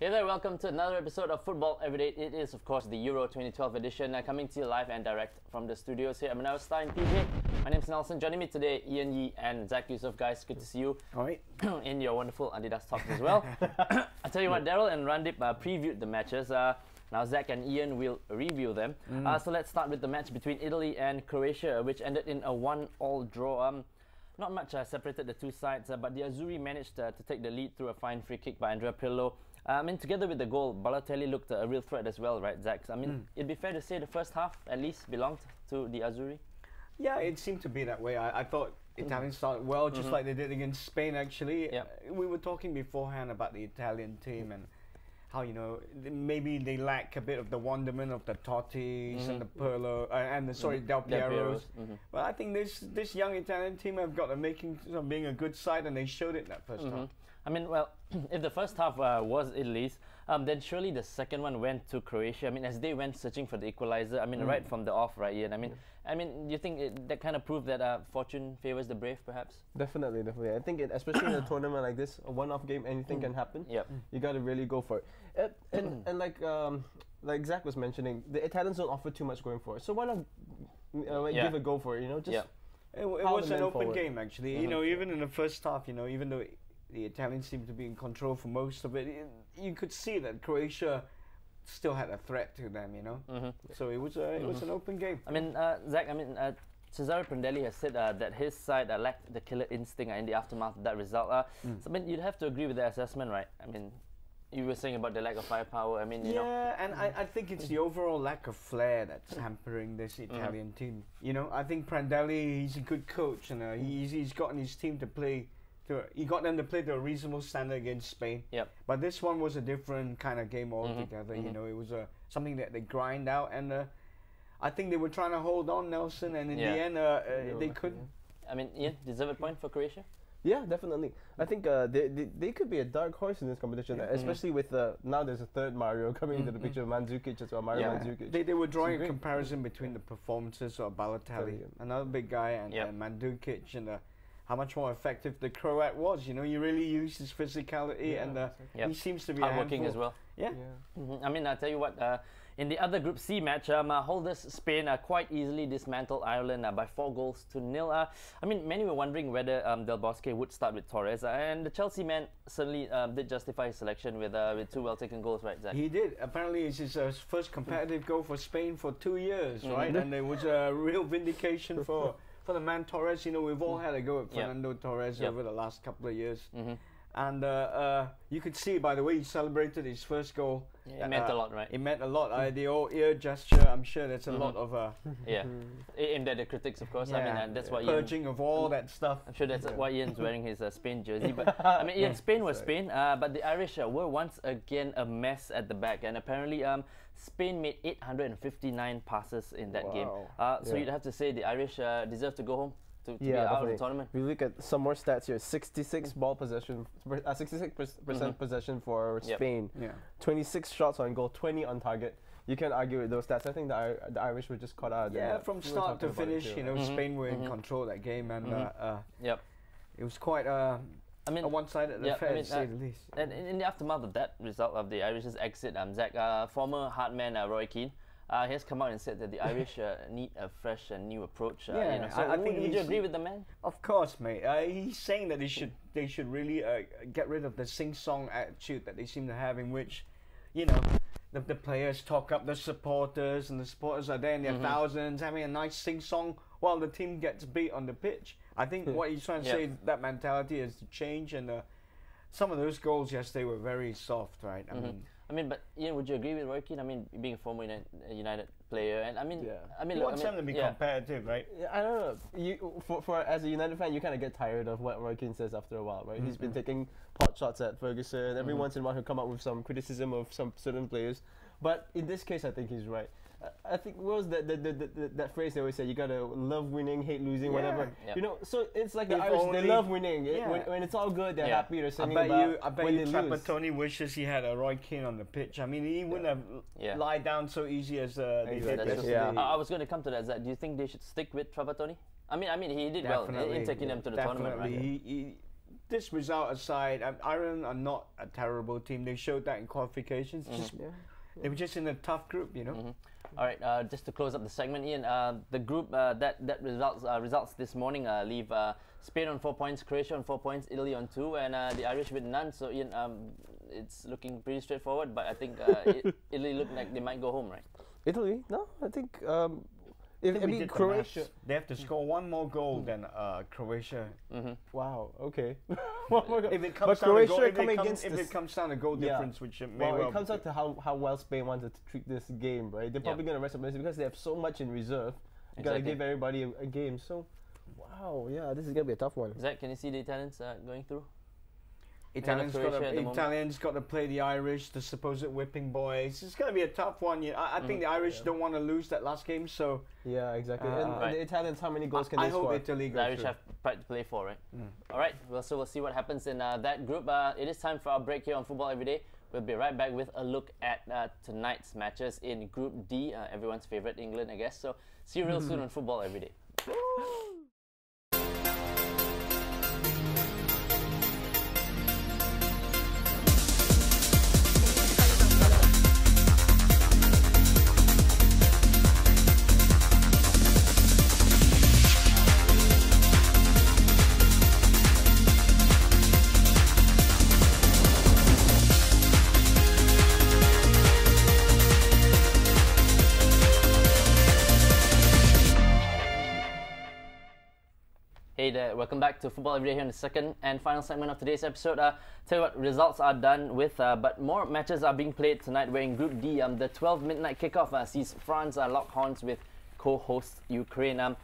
Hey there, welcome to another episode of Football Everyday. It is, of course, the Euro 2012 edition, coming to you live and direct from the studios here. I'm now starring PJ. My name's Nelson. Joining me today, Ian Yee and Zack Yusof. Guys, good to see you. All right. In your wonderful Adidas talks as well. I'll tell you what, Daryl and Randip previewed the matches. Now Zack and Ian will review them. So let's start with the match between Italy and Croatia, which ended in a 1-1 draw. Not much separated the two sides, but the Azzurri managed to take the lead through a fine free kick by Andrea Pirlo. Together with the goal, Balotelli looked a real threat as well, right, Zack? It'd be fair to say the first half at least belonged to the Azzurri. Yeah, it seemed to be that way. I thought Italians started well, just like they did against Spain, actually. We were talking beforehand about the Italian team and how, maybe they lack a bit of the wonderment of the Tottis and the Pirlo, Del Pieros. But I think this young Italian team have got the makings of being a good side, and they showed it in that first half. If the first half was Italy's, then surely the second one went to Croatia. As they went searching for the equalizer, right from the off, right, Ian? Do you think that kind of proved that fortune favors the brave, perhaps? Definitely. I think, especially in a tournament like this, a one-off game, anything can happen. You got to really go for it. And like Zack was mentioning, the Italians don't offer too much going for it. So why not give a go for it? It was an open game, actually. Even in the first half, even though the Italians seemed to be in control for most of it, you could see that Croatia still had a threat to them, So it was an open game. Zack, Cesare Prandelli has said that his side lacked the killer instinct in the aftermath of that result. You'd have to agree with the assessment, right? You were saying about the lack of firepower. And I think it's the overall lack of flair that's hampering this Italian team. I think Prandelli, he's a good coach, and he's gotten his team to play. He got them to play to a reasonable standard against Spain. But this one was a different kind of game altogether. It was something that they grind out, and I think they were trying to hold on, Nelson, and in the end, they couldn't. Ian, deserved point for Croatia? Yeah, definitely. I think they could be a dark horse in this competition, especially with now there's a third Mario coming into the picture, Mandzukic as well, Mandzukic. They were drawing a comparison between the performances of Balotelli, another big guy, and Mandzukic, and how much more effective the Croat was. He really used his physicality, and he seems to be hardworking as well. I'll tell you what, in the other Group C match, holders Spain quite easily dismantled Ireland by 4-0. Many were wondering whether Del Bosque would start with Torres, and the Chelsea man certainly did justify his selection with two well-taken goals, right, Zack? He did. Apparently, it's his first competitive goal for Spain for 2 years, right? And it was a real vindication for the man Torres. We've all had a go at Fernando Torres over the last couple of years. And you could see by the way he celebrated his first goal. It meant a lot, right? It meant a lot. The old ear gesture, I'm sure that's a lot of... aimed at the critics, of course. That's why purging of all that stuff. I'm sure that's why Ian's wearing his Spain jersey. But Ian, Spain was Spain, but the Irish were once again a mess at the back. And apparently Spain made 859 passes in that game. So you'd have to say the Irish deserve to go home. To be out of the tournament. We look at some more stats here. 66 ball possession, 66% possession for Spain. 26 shots on goal, 20 on target. You can't argue with those stats. I think the Irish were just caught out. From start to finish, Spain were in control of that game, and it was quite a one-sided affair, to say the least. And in the aftermath of that result of the Irish's exit, Zack, former Heartman Roy Keane, he has come out and said that the Irish need a fresh and new approach. I think would you agree with the man? Of course, mate. He's saying that they should really get rid of the sing-song attitude that they seem to have, in which, the players talk up the supporters, and the supporters are there in their thousands having a nice sing-song while the team gets beat on the pitch. I think what he's trying to say is that mentality has to change, and some of those goals yesterday were very soft, right? But Ian, would you agree with Roy Keane? Being a former United player, and you want them to be competitive, right? I don't know. For as a United fan, you kind of get tired of what Roy Keane says after a while, right? He's been taking pot shots at Ferguson. Every once in a while, he'll come up with some criticism of some certain players. But in this case, I think he's right. I think what was that phrase they always say? You gotta love winning, hate losing, whatever. So it's like the Irish. They love winning. When it's all good, they're happy. They're singing about. I bet you Trapattoni wishes he had a Roy Keane on the pitch. He wouldn't have lied down so easy as they did. I was going to come to that. Zach, do you think they should stick with Trapattoni? He did well in taking them to the tournament, right? this result aside, Ireland are not a terrible team. They showed that in qualifications. They were just in a tough group, you know. All right, just to close up the segment, Ian, the group that results this morning leave Spain on 4 points, Croatia on 4 points, Italy on 2, and the Irish with none. So, Ian, it's looking pretty straightforward, but I think Italy look like they might go home, right? Italy? No, I think Croatia. They have to score one more goal than Croatia. Wow. Okay. If it comes down to goal difference, which it may it comes out to how well Spain wanted to treat this game, right? They're probably going to rest up because they have so much in reserve. You got to give everybody a game. So, wow, yeah, this is going to be a tough one. Zack, can you see the Italians going through? Italians got to play the Irish, the supposed whipping boys. It's going to be a tough one. I think the Irish don't want to lose that last game, so... Yeah, exactly. And the Italians, how many goals can they score? I hope Italy goes The Irish have pride to play for, right? All right, so we'll see what happens in that group. It is time for our break here on Football Everyday. We'll be right back with a look at tonight's matches in Group D, everyone's favourite, England, I guess. So see you real soon on Football Everyday. Hey there, welcome back to Football Everyday here in the second and final segment of today's episode. Tell you what, results are done with, but more matches are being played tonight. We're in Group D. The 12 midnight kickoff sees France lock horns with co-host Ukraine.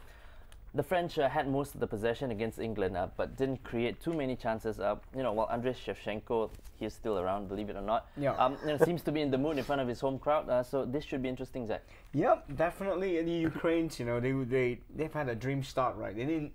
The French had most of the possession against England, but didn't create too many chances. While Andrei Shevchenko, he's still around, believe it or not. Seems to be in the mood in front of his home crowd. So this should be interesting, Zack. Yep, definitely. And the Ukrainians, they've had a dream start, right? They didn't.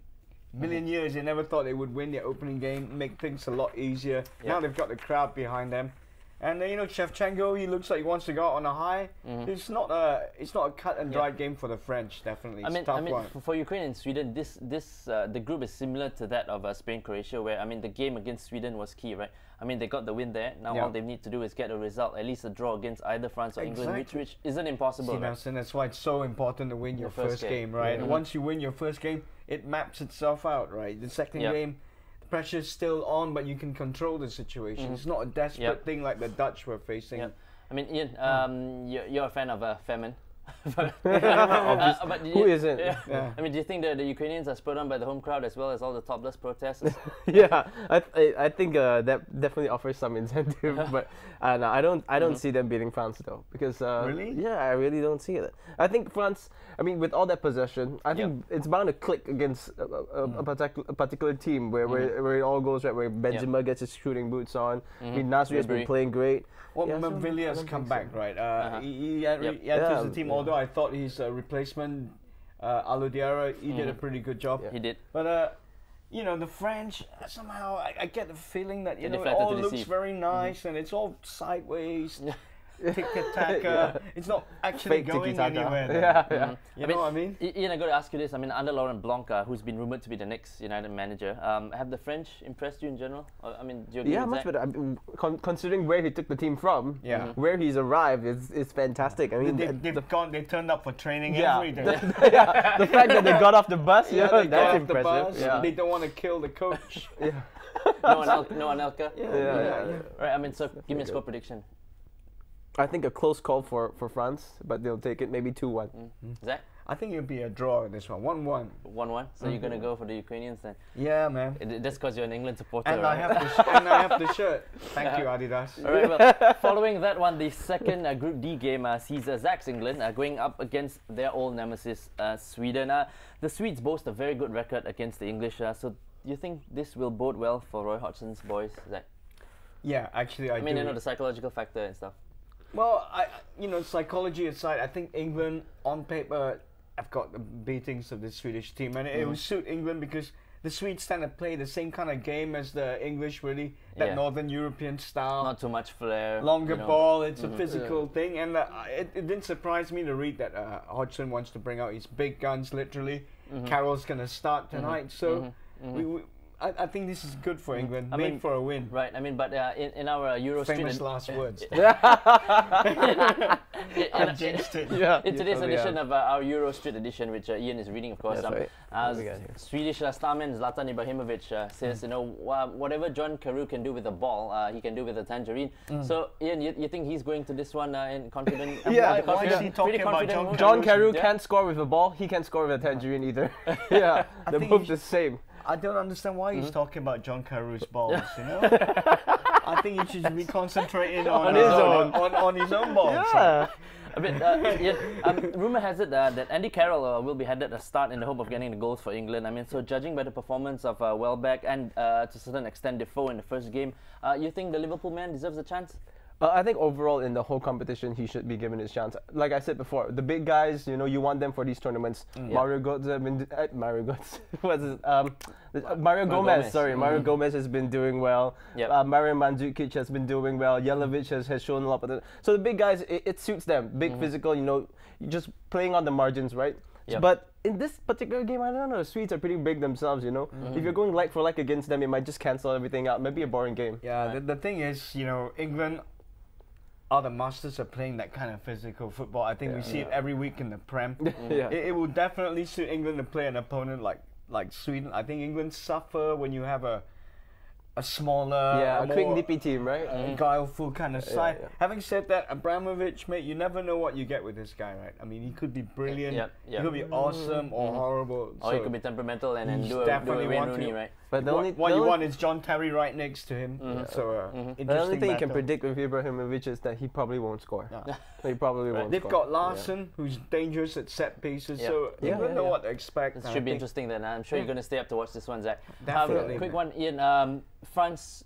Million years, they never thought they would win their opening game, make things a lot easier. Now they've got the crowd behind them, and Shevchenko, he looks like he wants to go out on a high. It's not a cut and dried game for the French. Definitely, it's a tough one. For Ukraine and Sweden, the group is similar to that of Spain, Croatia, where the game against Sweden was key, right? They got the win there. Now all they need to do is get a result, at least a draw against either France or England, which isn't impossible. Right? And that's why it's so important to win your first game, right? And once you win your first game, it maps itself out, right? The second game, the pressure's still on, but you can control the situation. It's not a desperate thing like the Dutch were facing. Ian, you're a fan of famine. Who isn't? Do you think that the Ukrainians are spurred on by the home crowd as well as all the topless protesters? I think that definitely offers some incentive, but no, I don't see them beating France though, because really? Yeah, I really don't see it. I think France, with all that possession, I think it's bound to click against a particular team where it all goes right, where Benzema gets his shooting boots on. Nasri has been playing great. Well, Villiers come back, right? He enters the team. Although I thought his replacement, Alodiara, he did a pretty good job. He did. But the French, somehow I get the feeling that it all looks very nice and it's all sideways. Tick-tack, it's not actually going anywhere. You know what I mean? Ian, I got to ask you this. Under Laurent Blanc, who's been rumoured to be the next United manager, have the French impressed you in general? Do you agree with much that? better. Considering where he took the team from, where he's arrived, it's fantastic. They turned up for training every day. The fact that they got off the bus, that's impressive. They don't want to kill the coach. No Anelka. Right. So give me a score prediction. I think a close call for France, but they'll take it maybe 2-1. Zack? I think it'll be a draw in this one, 1-1. 1-1. So you're gonna go for the Ukrainians then? Yeah, man. That's because you're an England supporter. And right? I have the shirt. Thank you, Adidas. All right. Well, following that one, the second Group D game sees Zack's England going up against their old nemesis Sweden. The Swedes boast a very good record against the English. So do you think this will bode well for Roy Hodgson's boys, Zack? Yeah, actually, I do. The psychological factor and stuff. Well, psychology aside, I think England, on paper, have got the beatings of the Swedish team. And it will suit England because the Swedes tend to play the same kind of game as the English, really. That Northern European style. Not too much flair. Longer ball, it's a physical thing. And it didn't surprise me to read that Hodgson wants to bring out his big guns, literally. Carroll's going to start tonight. So I think this is good for England. I Made mean, for a win. Right, I mean, but in our Euro Famous Street... last words. I jinxed it. Yeah. In today's Oh, edition yeah. of our Euro Street edition, which Ian is reading, of course, That's right. What we got here? Swedish starman Zlatan Ibrahimovic says, you know, whatever John Carew can do with the ball, he can do with a tangerine. So, Ian, you think he's going to this one in confident? Yeah, why is he pretty talking about confident John move? John Carew Yeah. can't score with a ball. He can't score with a tangerine either. Yeah, they're think both he the same. I don't understand why he's talking about John Carew's balls, you know? I think he should be concentrating on his own. on his own balls. Yeah. A bit, rumor has it that Andy Carroll will be handed a start in the hope of getting the goals for England. I mean, so judging by the performance of Welbeck and to a certain extent Defoe in the first game, you think the Liverpool man deserves a chance? I think overall in the whole competition, he should be given his chance. Like I said before, the big guys, you know, you want them for these tournaments. Mario Götze, Mario Götze, what's his, Mario Gomez. Sorry, Mario Gomez has been doing well. Yep. Mario Mandzukic has been doing well. Jelavic has shown a lot. So the big guys, it suits them. Big physical, you know, just playing on the margins, right? Yep. But in this particular game, I don't know. The Swedes are pretty big themselves, you know. If you're going like for like against them, it might just cancel everything out. Maybe a boring game. Yeah, the thing is, you know, England are the masters of playing that kind of physical football. I think we see it every week in the Prem. Yeah. It will definitely suit England to play an opponent like Sweden. I think England suffer when you have a smaller, Yeah, a quick more, nippy team, right? guileful kind of side. yeah. Having said that, Abramovich, mate, you never know what you get with this guy, right? I mean, he could be brilliant, Yep, he yep. could be awesome or horrible. Or he could be temperamental and then he's do a definitely Wayne want to- Rooney, right? But the only, what the you only- want is John Terry right next to him. So interesting the only thing you can battle. predict with Ibrahimovic is that he probably won't score. Yeah. He probably won't They've score. got Larson, who's dangerous at set pieces, Yeah. so Yeah, England yeah, know yeah. what to expect. It and I should be think- interesting then. I'm sure you're going to stay up to watch this one, Zach. Definitely, Quick man. one, Ian. France,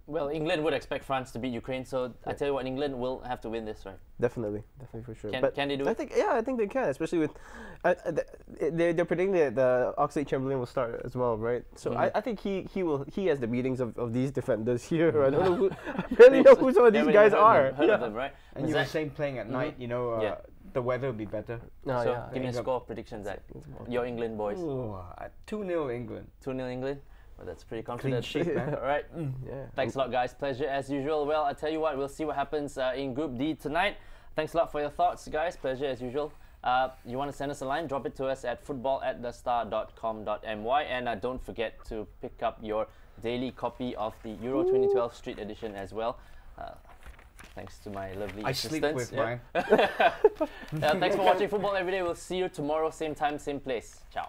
well, England would expect France to beat Ukraine, so I tell you what, England will have to win this, right? Definitely for sure. Can they do I it? think I think they can, especially with they're predicting that the Oxlade-Chamberlain will start as well, right? So I think he has the meetings of these defenders here. I don't know who, I barely know who some of these Never guys even are. Heard of them, right? And you were Zach, saying playing at night, you know, Yeah. the weather will be better. No, so yeah. give me a England. score prediction, Zach. Your England boys. Ooh, 2-0 England. 2-0 England. Well, that's pretty Clean confident. sheet, man. All right. Yeah. Thanks a lot, guys. Pleasure as usual. Well, I tell you what, we'll see what happens in Group D tonight. Thanks a lot for your thoughts, guys. Pleasure as usual. You want to send us a line, drop it to us at football@thestar.com.my, and don't forget to pick up your daily copy of the Euro 2012 Street Edition as well. Thanks to my lovely I sleep assistants. with mine. Thanks for watching Football Every Day. We'll see you tomorrow, same time, same place. Ciao.